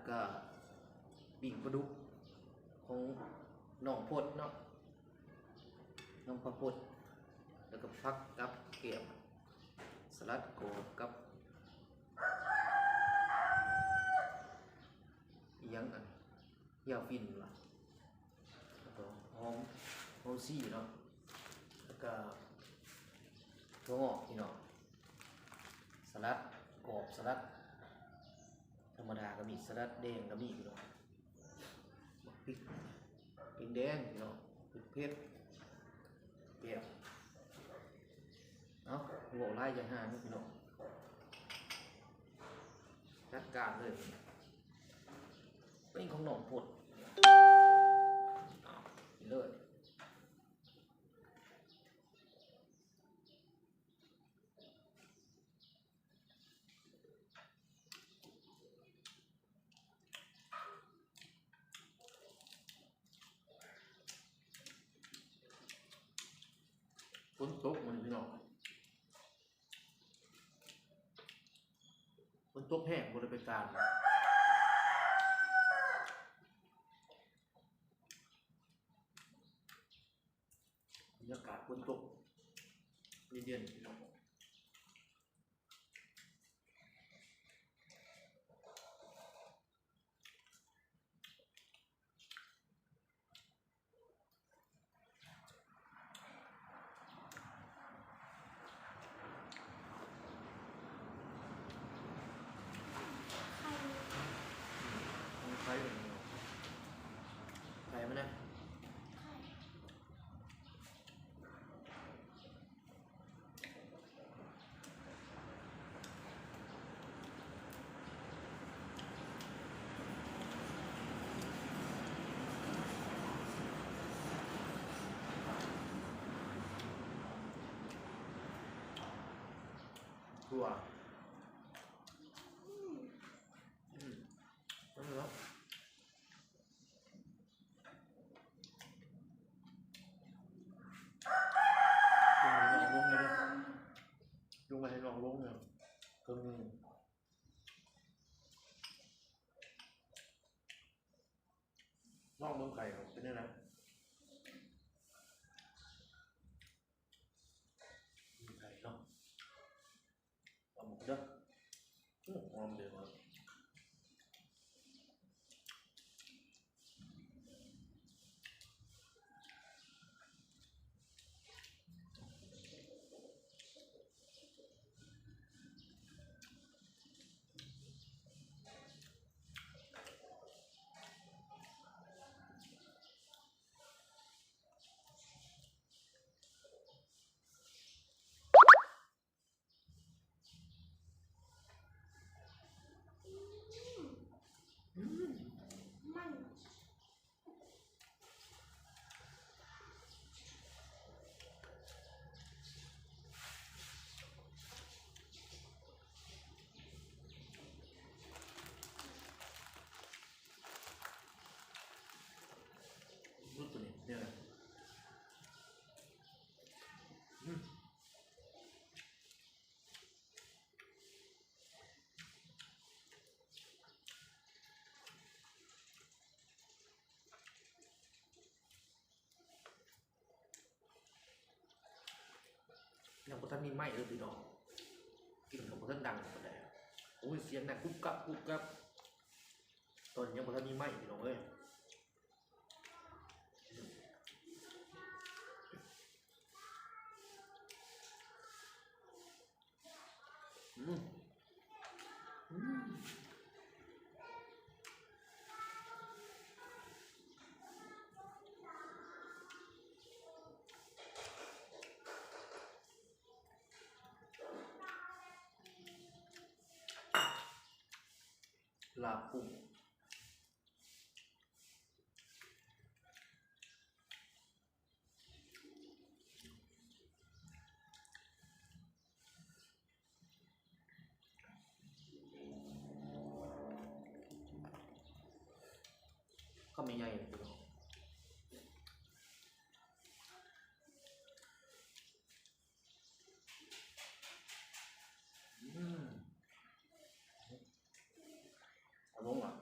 ก็ปิ้งปลาดุกของน้องพดเนาะน้องพระพดแล้วก็พักกับเกี๊ยวสลัดโกบกับยังอันยาฟินว่ะแล้วก็หอมซี่เนาะแล้วก็ถั่วงอกพี่น้องสลัดกรอบสลัดธรรมดาก็มีสลัดแดงก็มีพี่น้องพริกแดงพี่น้องพริกเผ็ดแก้วเนาะหัวไล่ใจห่างพี่น้องจัดการเลยเป็นของหนองพดเลยฝนตกมันพี่น้องฝนตกแห้งบริการบรรยากาศฝนตกเย็นๆพี่น้องไข่ไข่มันนะถั่วนั่นเหรอลงมาให้ลองลงเนี่ยก็มีลองเมืองไก่เป็นยังไงไก่เนาะเอาหมดเด้อหอมเดี๋ยวมารูปตัวนี้เนี่ยนะยังพอท่านมีไม้เลยพี่น้องกินกับพอท่านดังกว่าใดโอ้ยเสียงหนักกุ๊บกับกุ๊บกับตอนยังพอท่านมีไม้พี่น้องเอ้ยลาบกุ้งก็ไม่ใหญ่พี่น้องเอาลงอ่ะ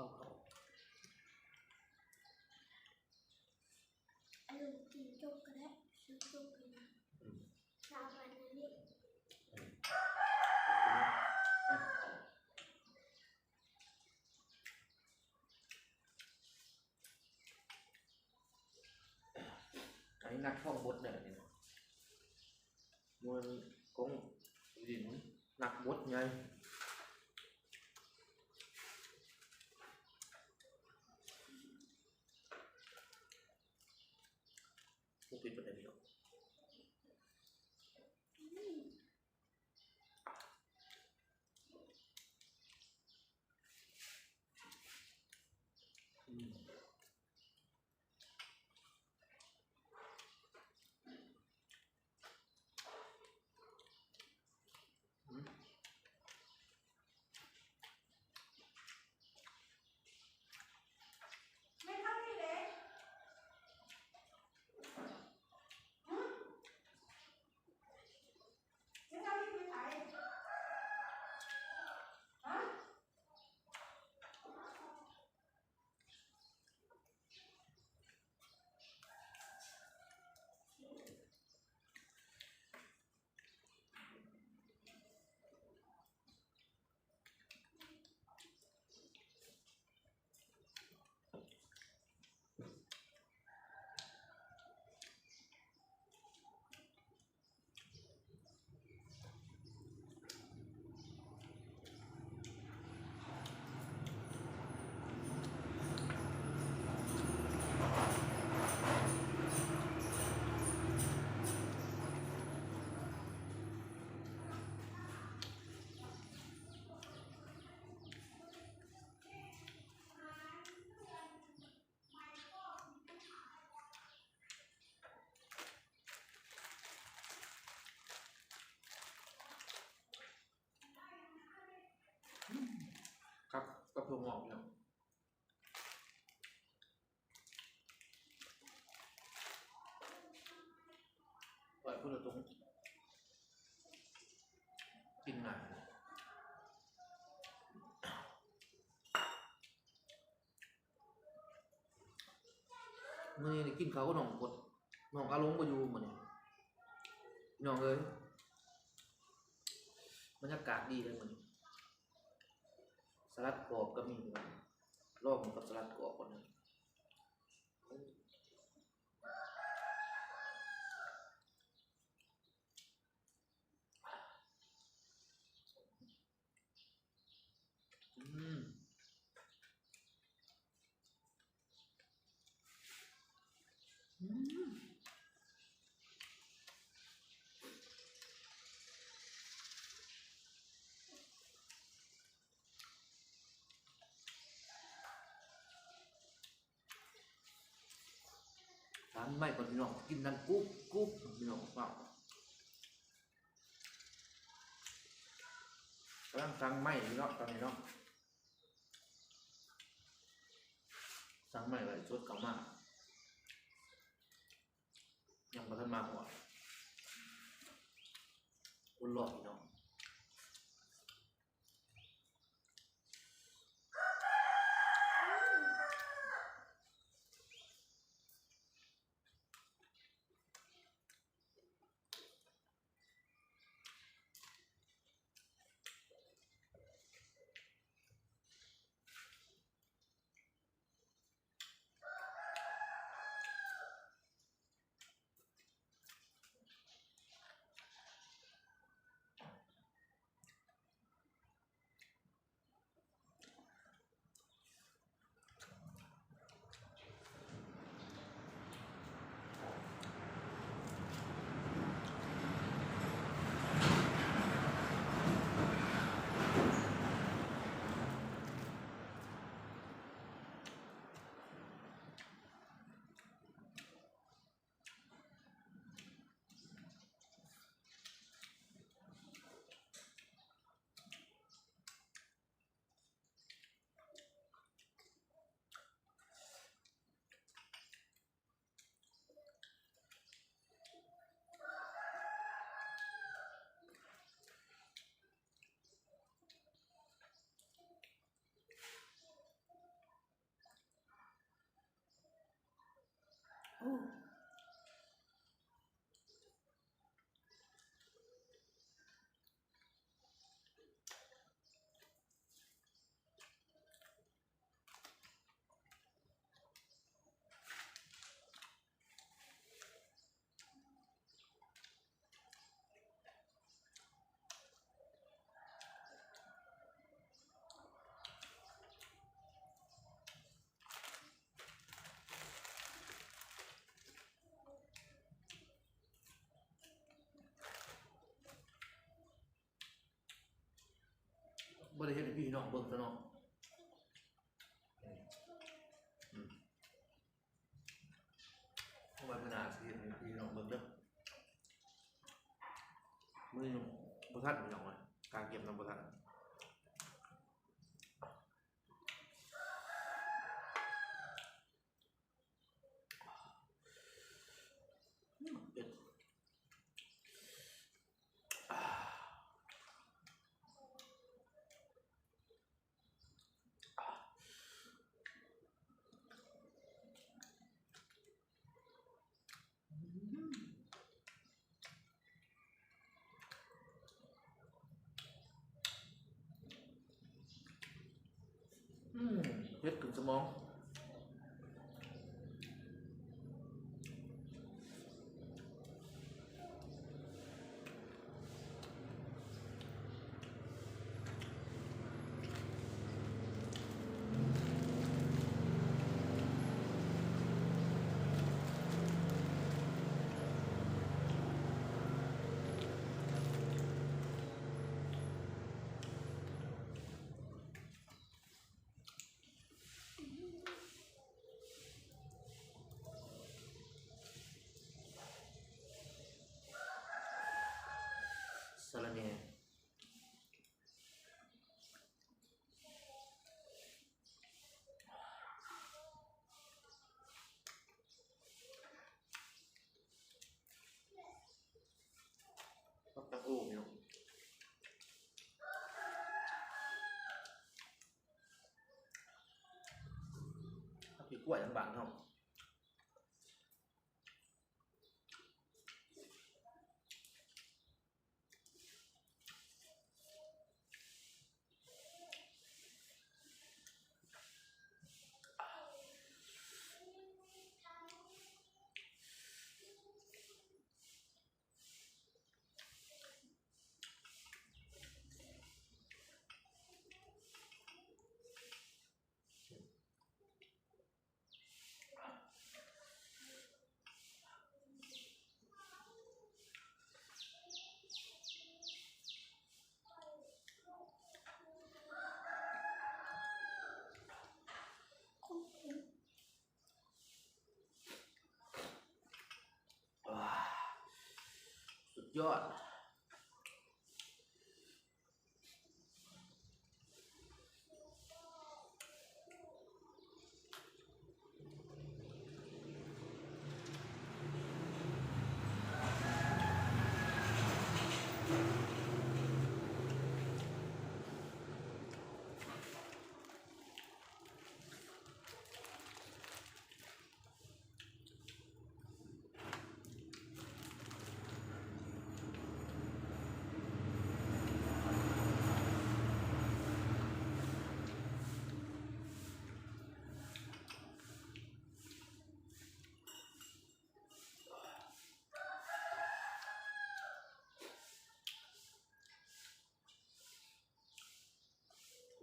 เอาเขา ไอ้ลูกกินจุกก็ได้ซื้อจุกกันนะชาวบ้านนี่ อันนี้นักท่องบทเนี่ยนี่มวยกงดินนักบทไงพวกปิดประเด็นนี้หรอกครับกับถั่วงอกเนี่ยปล่อยพูดตรงกินหน่อยเมื่อนี้กินเขาก็หนองกดหนองกะลงก็อยู่เหมือนหนองเลยบรรยากาศดีเลยเหมือนสลัดกรอบก็มีเหมือนลองกับสลัดกรอบคนนึงร้านไม่ก่อนพี่น้องกินนั่นกุ๊บกุ๊บพี่น้องเปล่ากำลังสั่งไม่พี่น้องตอนนี้เนาะสั่งไม่เลยชุดเก่ามากยังมาทันมาหัวอุ่นหลอดพี่น้อง บ่ได้เฮ็ดให้พี่น้องเบิ่งซะเนาะวันขนาดสิเฮ็ดให้พี่น้องเบิ่งเด้อมื้อนี้บ่ทันพี่น้องเอ้ยการเก็บน้ำบ่ทันเป็ดเฮ็ดขึ้นสมองสะระแหน่ปักตังโอ้พี่น้องถ้าพี่กล้วยทั้งบางเนาะสุดยอด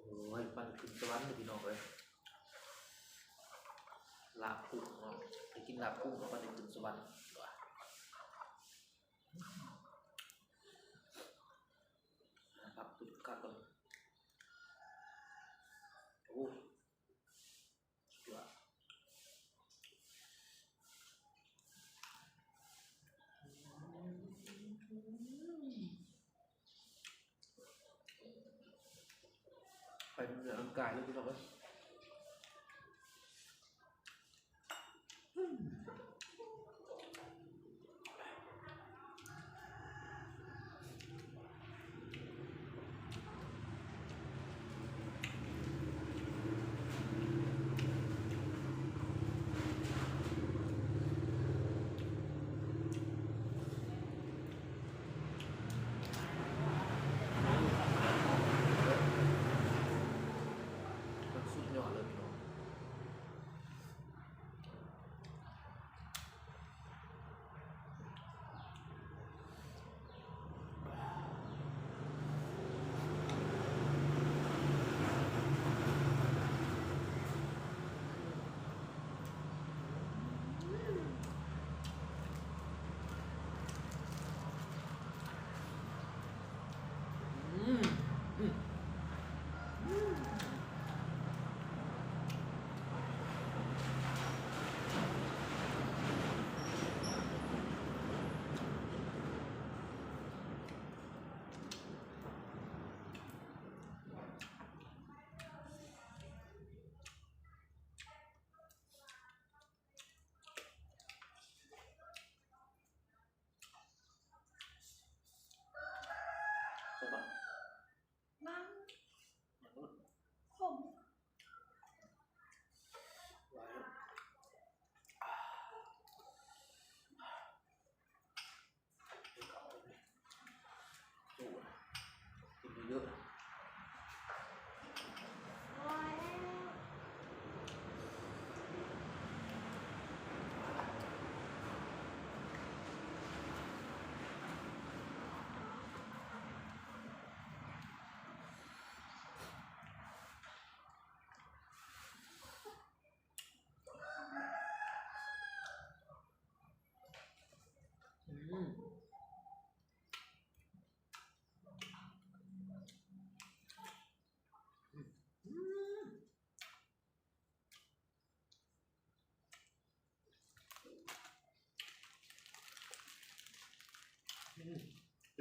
โอ้ยปั่นขึ้นสวรรค์เลยพี่น้องเลยลาบกุ้งเนาะไปกินลาบกุ้งแล้วก็ได้ขึ้นสวรรค์นะครับตุ่นกัดก่อนโอ้ยสุดยอดไปเหนือร่างกายเลยพี่น้องเลยส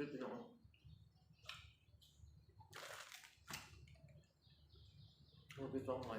ดพี่น้องมันเป็นสองหน่อย